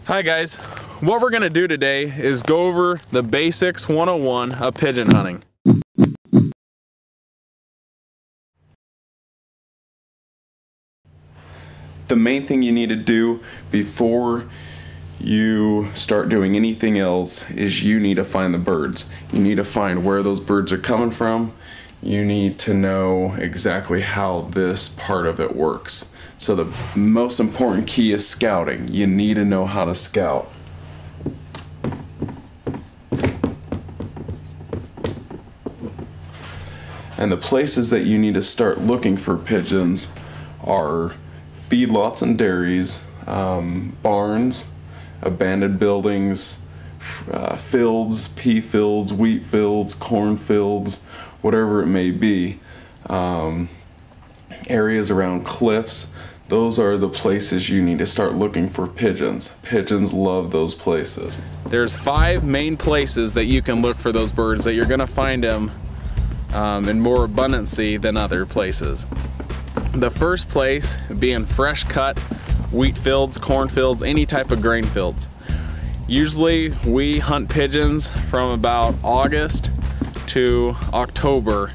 Hi guys, what we're gonna do today is go over the basics 101 of pigeon hunting. The main thing you need to do before you start doing anything else is you need to find the birds. You need to find where those birds are coming from. You need to know exactly how this part of it works. So the most important key is scouting. You need to know how to scout. And the places that you need to start looking for pigeons are feedlots and dairies, barns, abandoned buildings, fields, pea fields, wheat fields, corn fields, whatever it may be. Areas around cliffs, those are the places you need to start looking for pigeons. Pigeons love those places. There's 5 main places that you can look for those birds that you're gonna find them in more abundancy than other places. The first place being fresh cut wheat fields, corn fields, any type of grain fields. Usually we hunt pigeons from about August to October,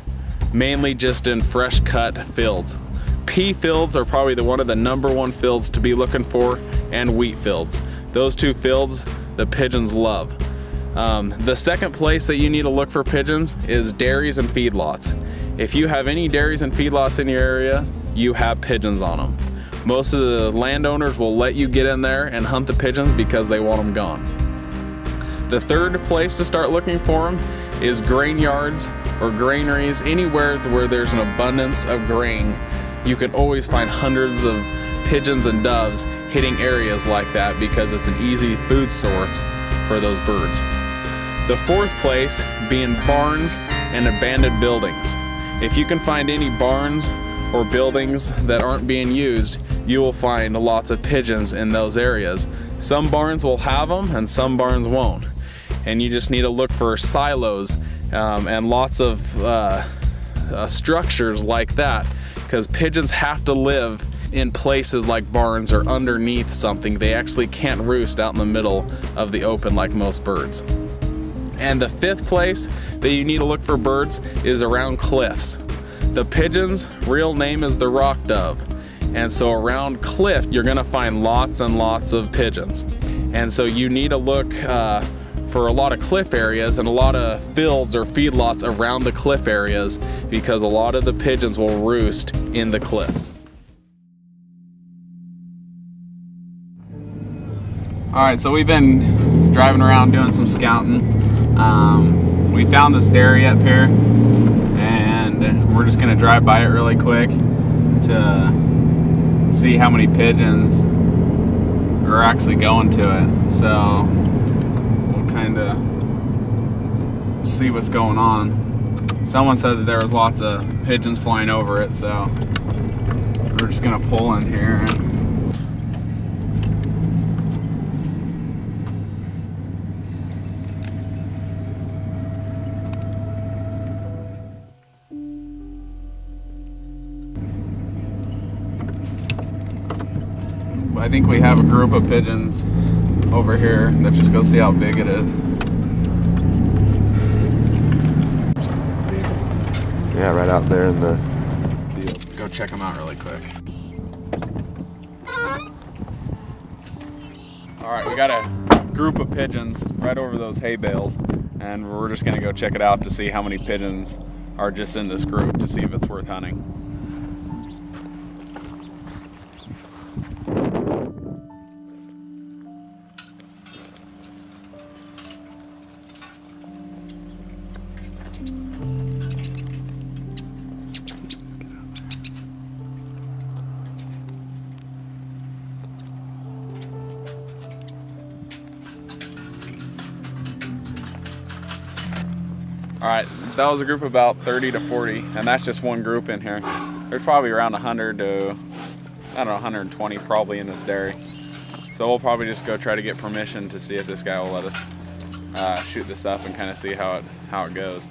mainly just in fresh cut fields. Pea fields are probably one of the #1 fields to be looking for, and wheat fields. Those 2 fields the pigeons love. The second place that you need to look for pigeons is dairies and feedlots. If you have any dairies and feedlots in your area, you have pigeons on them. Most of the landowners will let you get in there and hunt the pigeons because they want them gone. The third place to start looking for them is grain yards or granaries. Anywhere where there's an abundance of grain, you can always find hundreds of pigeons and doves hitting areas like that because it's an easy food source for those birds. The fourth place being barns and abandoned buildings. If you can find any barns or buildings that aren't being used, you will find lots of pigeons in those areas. Some barns will have them and some barns won't. And you just need to look for silos and lots of structures like that, because pigeons have to live in places like barns or underneath something. They actually can't roost out in the middle of the open like most birds. And the fifth place that you need to look for birds is around cliffs. The pigeon's real name is the rock dove. And so around cliff, you're gonna find lots and lots of pigeons. And so you need to look for a lot of cliff areas and a lot of fields or feedlots around the cliff areas, because a lot of the pigeons will roost in the cliffs. All right, so we've been driving around doing some scouting. We found this dairy up here, and we're just gonna drive by it really quick to see how many pigeons are actually going to it. So we'll kind of see what's going on. Someone said that there was lots of pigeons flying over it, so we're just gonna pull in here. I think we have a group of pigeons over here. Let's just go see how big it is. Yeah, right out there in the field. Go check them out really quick. All right, we got a group of pigeons right over those hay bales, and we're just gonna go check it out to see how many pigeons are just in this group to see if it's worth hunting. All right, that was a group of about 30 to 40, and that's just one group in here. There's probably around 100 to, I don't know, 120 probably in this dairy. So we'll probably just go try to get permission to see if this guy will let us shoot this up and kind of see how it goes.